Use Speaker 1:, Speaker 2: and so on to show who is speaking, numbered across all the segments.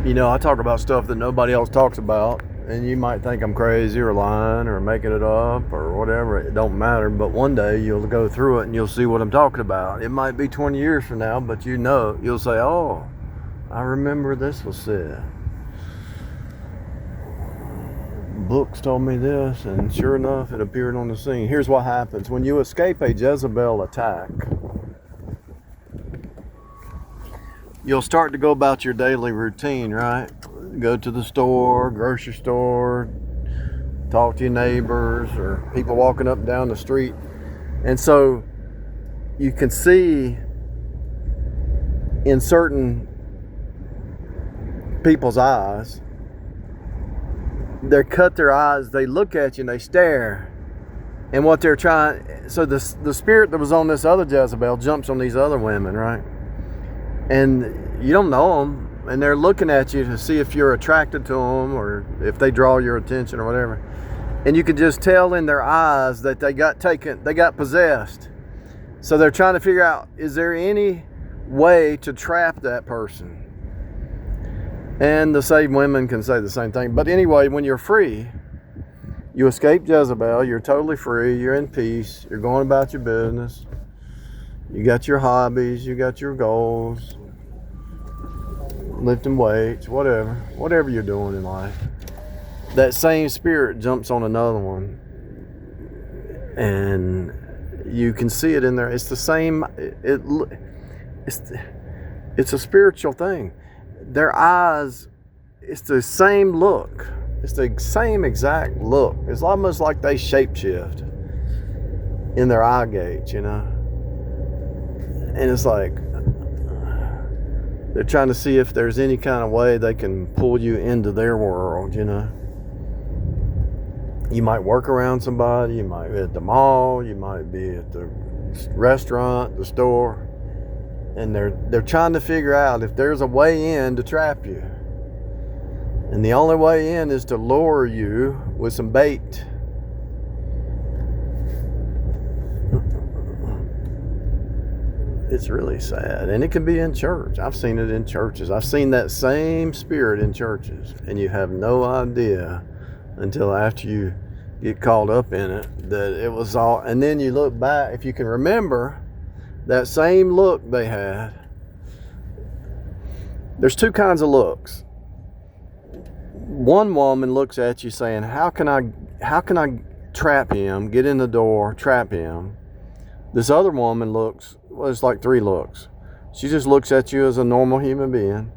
Speaker 1: You know, I talk about stuff that nobody else talks about, and you might think I'm crazy or lying or making it up or whatever. It don't matter, but one day you'll go through it and you'll see what I'm talking about. It might be 20 years from now, but you know, you'll say, oh, I remember this was said. Books told me this, and sure enough, it appeared on the scene. Here's what happens. When you escape a Jezebel attack, you'll start to go about your daily routine, right? Go to the store, grocery store, talk to your neighbors or people walking up and down the street. And so you can see in certain people's eyes, they cut their eyes, they look at you and they stare. And what they're trying, so the spirit that was on this other Jezebel jumps on these other women, right? And you don't know them, and they're looking at you to see if you're attracted to them or if they draw your attention or whatever. And you can just tell in their eyes that they got possessed. So they're trying to figure out, is there any way to trap that person? And the saved women can say the same thing. But anyway, when you're free, you escape Jezebel, you're totally free, you're in peace, you're going about your business. You got your hobbies, you got your goals, lifting weights, whatever you're doing in life. That same spirit jumps on another one, and you can see it in there. It's the same. It's a spiritual thing. Their eyes, it's the same look. It's the same exact look. It's almost like they shapeshift in their eye gate, you know. And it's like they're trying to see if there's any kind of way they can pull you into their world, you know. You might work around somebody, you might be at the mall, you might be at the restaurant, the store, and they're trying to figure out if there's a way in to trap you. And the only way in is to lure you with some bait. It's really sad, and it can be in church. I've seen it in churches. I've seen that same spirit in churches, and you have no idea until after you get caught up in it that it was all. And then you look back, if you can remember that same look they had. There's two kinds of looks. One woman looks at you saying, how can I trap him, get in the door, trap him? This other woman looks, well, it's like three looks. She just looks at you as a normal human being.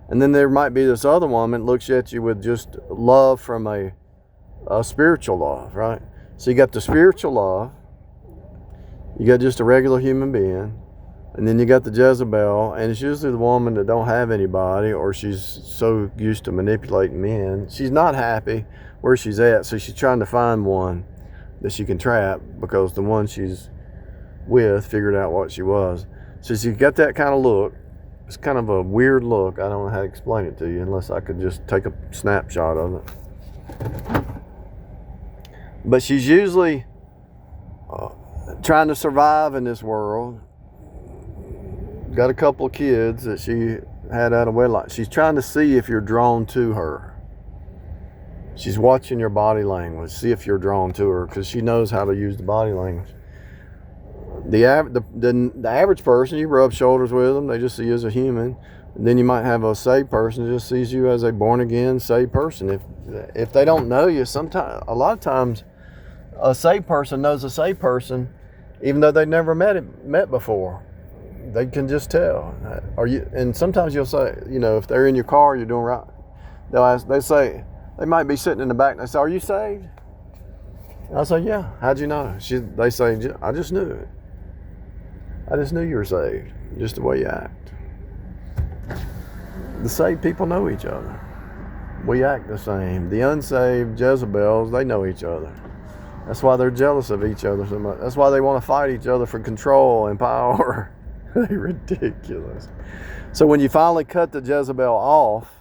Speaker 1: And then there might be this other woman that looks at you with just love from a spiritual love, right? So you got the spiritual love, you got just a regular human being, and then you got the Jezebel, and it's usually the woman that don't have anybody, or she's so used to manipulating men. She's not happy where she's at, so she's trying to find one that she can trap, because the one she's with figured out what she was. So she got that kind of look. It's kind of a weird look. I don't know how to explain it to you unless I could just take a snapshot of it. But she's usually trying to survive in this world. Got a couple of kids that she had out of wedlock. She's trying to see if you're drawn to her. She's watching your body language, see if you're drawn to her, because she knows how to use the body language. The average person, you rub shoulders with them, they just see you as a human. And then you might have a saved person who just sees you as a born again saved person. If they don't know you, a lot of times a saved person knows a saved person, even though they've never met before. They can just tell. And sometimes you'll say, you know, if they're in your car, you're doing right. They might be sitting in the back and they say, "Are you saved?" And I say, "Yeah." "How'd you know?" They say, "I just knew it. I just knew you were saved, just the way you act." The saved people know each other. We act the same. The unsaved Jezebels, they know each other. That's why they're jealous of each other so much. That's why they want to fight each other for control and power. They're ridiculous. So when you finally cut the Jezebel off,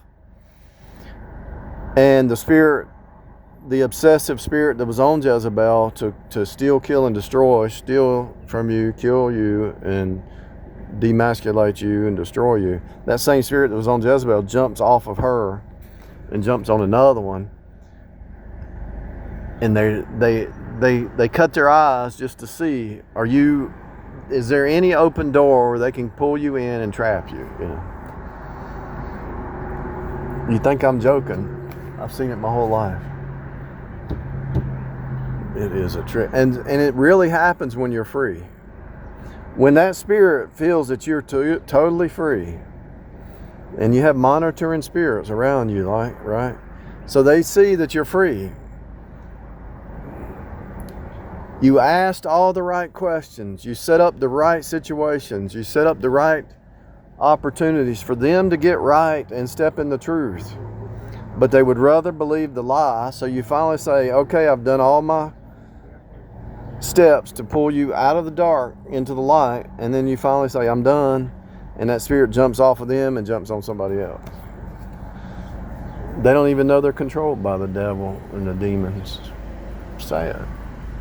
Speaker 1: and the obsessive spirit that was on Jezebel to steal, kill, and destroy, steal from you, kill you, and demasculate you and destroy you. That same spirit that was on Jezebel jumps off of her and jumps on another one, and they cut their eyes just to see, is there any open door where they can pull you in and trap you? You think I'm joking? I've seen it my whole life. It is a trick, and it really happens when you're free. When that spirit feels that you're totally free, and you have monitoring spirits around you, right? So they see that you're free. You asked all the right questions. You set up the right situations. You set up the right opportunities for them to get right and step in the truth. But they would rather believe the lie. So you finally say, okay, I've done all my steps to pull you out of the dark into the light, and then you finally say, I'm done, and that spirit jumps off of them and jumps on somebody else. They don't even know they're controlled by the devil and the demons. Sad.